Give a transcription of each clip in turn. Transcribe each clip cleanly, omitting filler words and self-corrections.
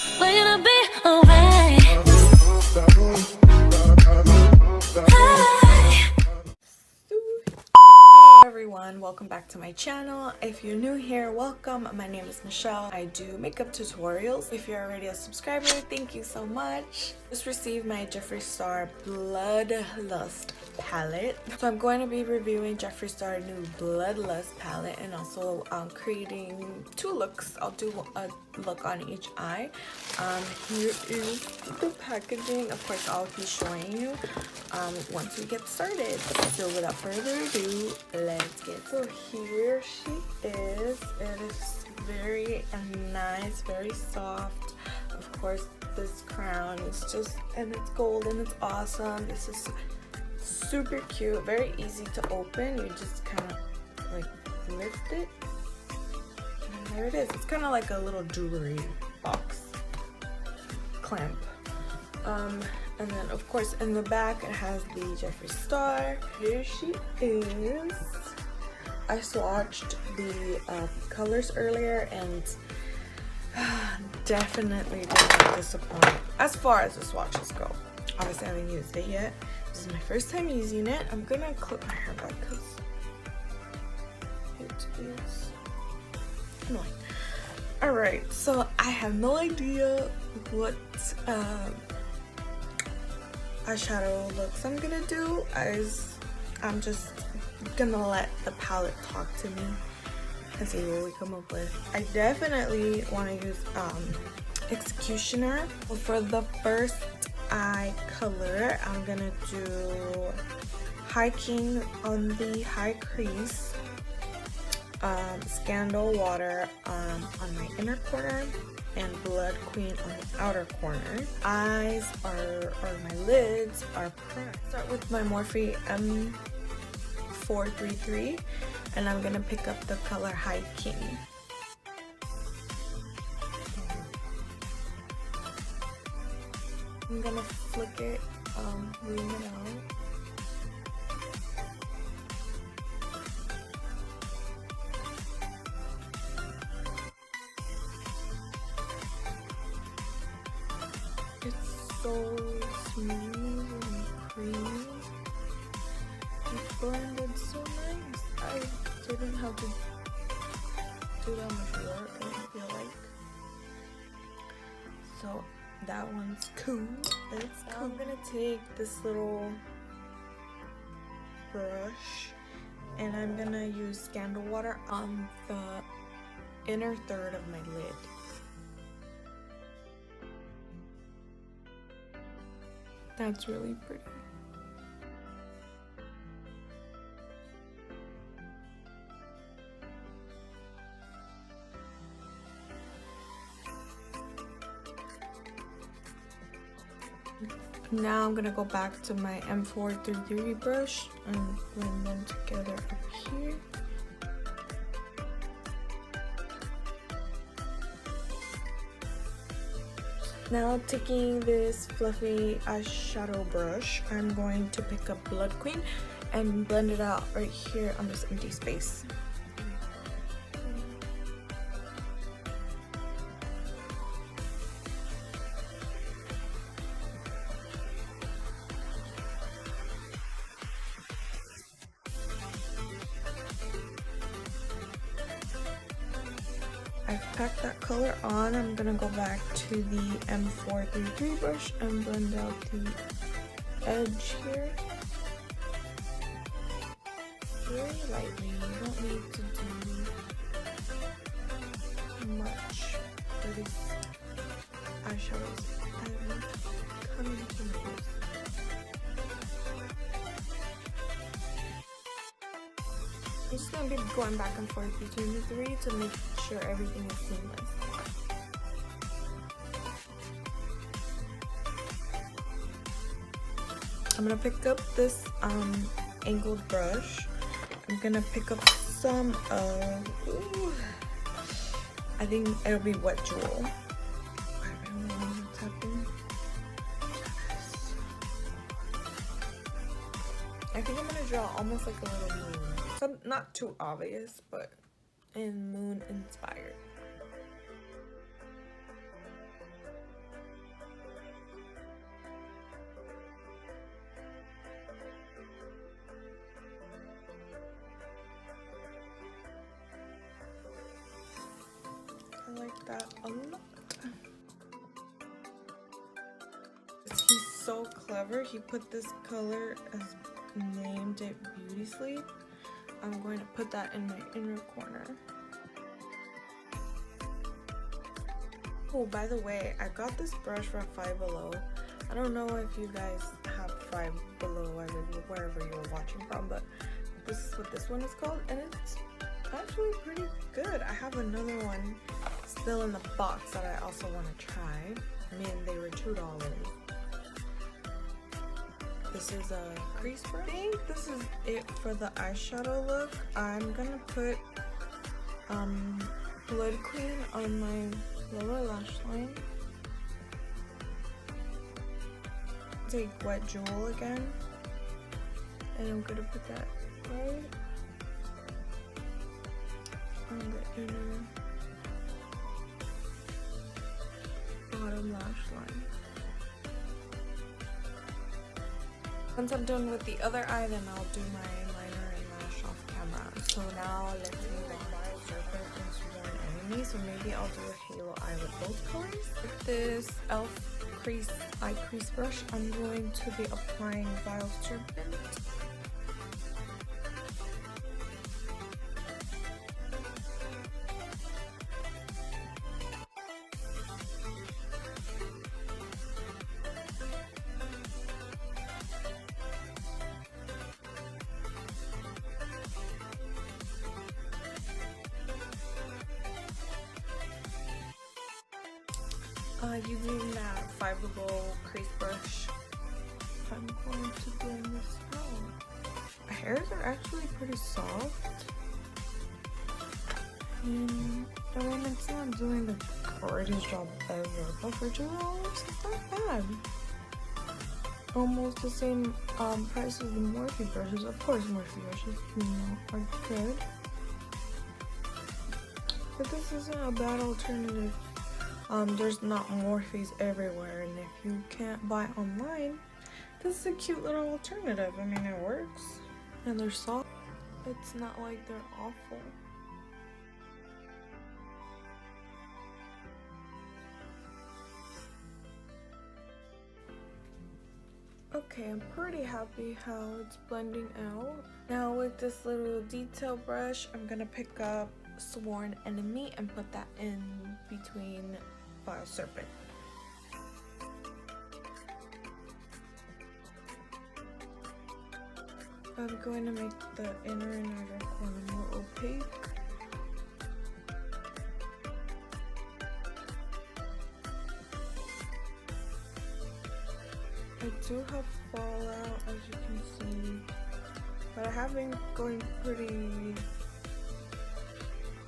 We're gonna be alright. Hello everyone, welcome back to my channel. If you're new here, welcome. My name is Michelle. I do makeup tutorials. If you're already a subscriber, thank you so much. Just received my Jeffree Star Bloodlust palette. So I'm going to be reviewing Jeffree Star new Bloodlust palette and also creating two looks. I'll do a look on each eye. Here is the packaging. Of course, I'll be showing you once we get started. So without further ado, let's get. So here she is. It is very nice, very soft. Of course, this crown is just, and it's gold and it's awesome. This is super cute, very easy to open. You just kind of like lift it and there it is. It's kind of like a little jewelry box clamp. And then of course in the back it has the Jeffree Star. Here she is. I swatched the colors earlier and definitely did not disappoint as far as the swatches go. Obviously I haven't used it yet. This is my first time using it. I'm gonna clip my hair back because it is annoying. Alright, so I have no idea what eyeshadow looks I'm gonna do. I'm just gonna let the palette talk to me and see what we come up with. I definitely want to use Executioner. For the first eye color, I'm gonna do Hiking on the high crease, Scandal Water on my inner corner, and Blood Queen on the outer corner. Eyes or my lids are primed. Start with my Morphe M433, and I'm gonna pick up the color Hiking. I'm gonna flick it, zoom it out. It's so smooth and creamy. It blended so nice. I didn't have to do that much work, I didn't feel like. So that one's cool. It's cool. I'm gonna take this little brush and I'm gonna use Scandal Water on the inner third of my lid. That's really pretty. Now I'm gonna go back to my M433 brush and blend them together up here. Now taking this fluffy eyeshadow brush, I'm going to pick up Blood Queen and blend it out right here on this empty space. I've packed that color on. I'm gonna go back to the M433 brush and blend out the edge here. Very lightly. You don't need to do much for these eyeshadows. I'm coming to notice. I'm just gonna be going back and forth between the three to make sure everything is seamless. I'm gonna pick up this angled brush. I'm gonna pick up some of, I think it'll be Wet Jewel. I don't know what's happening. I think I'm gonna draw almost like a little moon. So not too obvious, but in moon inspired. I like that a lot. He's so clever. He put this color as named it Beauty Sleep. I'm going to put that in my inner corner. Oh, by the way, I got this brush from Five Below. I don't know if you guys have Five Below wherever you're watching from, but this is what this one is called, and it's actually pretty good. I have another one still in the box that I also want to try. I mean, they were $2. This is a crease brush. I think this is it for the eyeshadow look. I'm gonna put Blood Queen on my lower lash line. Take Wet Jewel again, and I'm gonna put that right on the inner bottom lash line. Once I'm done with the other eye, then I'll do my liner and lash off camera. So now let's move on. Serpent and Sworn Enemy. So maybe I'll do a halo eye with both colors. With this e.l.f. eye crease brush, I'm going to be applying Vile Serpent. Using that Five Below crease brush, I'm going to blend this out. My hairs are actually pretty soft, and I mean, it's not doing the greatest job ever, but for $2, it's not bad. Almost the same price as the Morphe brushes. Of course, Morphe brushes, you know, are good, but this isn't a bad alternative. There's not Morphes everywhere, and if you can't buy online, this is a cute little alternative. I mean, it works, and they're soft. It's not like they're awful. Okay, I'm pretty happy how it's blending out. Now with this little detail brush, I'm gonna pick up Sworn Enemy and put that in between Vile Serpent. I'm going to make the inner and outer corner more opaque. I do have fallout, as you can see, but I have been going pretty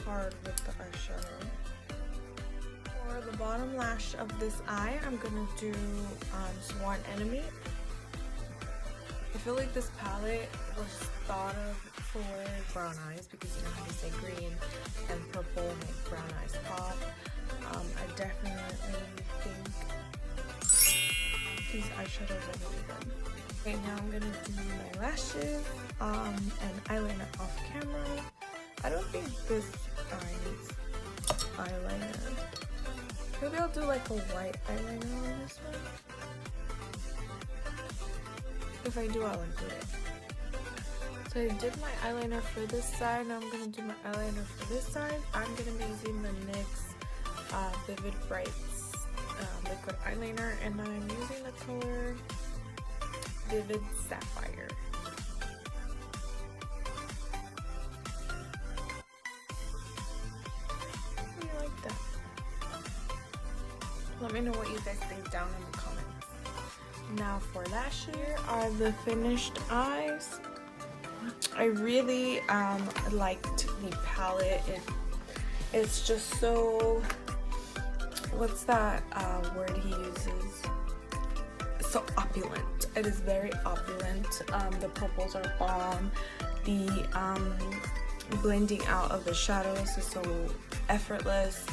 hard with the eyeshadow. For the bottom lash of this eye, I'm gonna do Sworn Enemy. I feel like this palette was thought of for brown eyes because you know how they say green and purple make brown eyes pop. I definitely think these eyeshadows are really good. Okay, now I'm gonna do my lashes and eyeliner off camera. I don't think this eye needs eyeliner. Maybe I'll do like a white eyeliner on this one. If I do, I'll include it. So I did my eyeliner for this side. Now I'm gonna do my eyeliner for this side. I'm gonna be using the NYX Vivid Brights liquid eyeliner, and I'm using the color Vivid Sapphire. How do you like that? Let me know what you guys think down in the comments. Now for lashes, here are the finished eyes. I really liked the palette. It's just so, what's that word he uses? So opulent. It is very opulent. The purples are bomb. The blending out of the shadows is so effortless,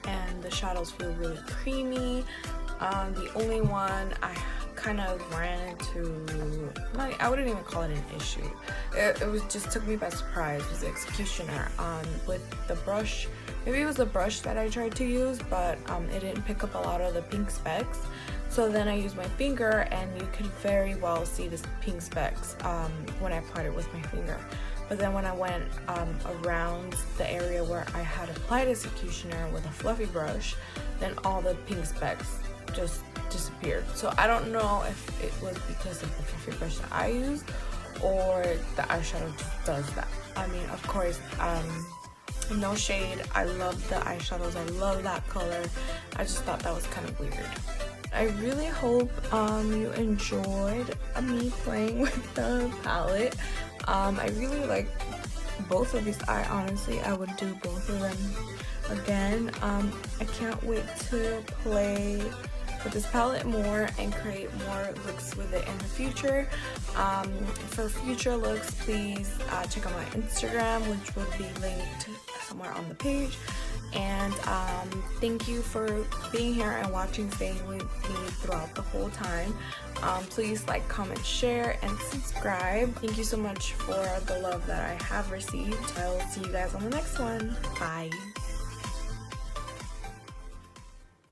and the shadows feel really creamy. The only one I kind of ran into, I wouldn't even call it an issue. It was just took me by surprise. It was the executioner with the brush. Maybe it was the brush that I tried to use, but it didn't pick up a lot of the pink specks. So then I used my finger, and you could very well see the pink specks when I applied it with my finger. But then when I went around the area where I had applied executioner with a fluffy brush, then all the pink specks just disappeared. So I don't know if it was because of the fluffy brush that I used, or the eyeshadow just does that. I mean, of course, no shade. I love the eyeshadows. I love that color. I just thought that was kind of weird. I really hope you enjoyed me playing with the palette. I really like both of these. I would do both of them again. I can't wait to play with this palette more and create more looks with it in the future. For future looks, please check out my Instagram, which will be linked somewhere on the page. And thank you for being here and watching, staying with me throughout the whole time. Please like, comment, share, and subscribe. Thank you so much for the love that I have received. I will see you guys on the next one. Bye.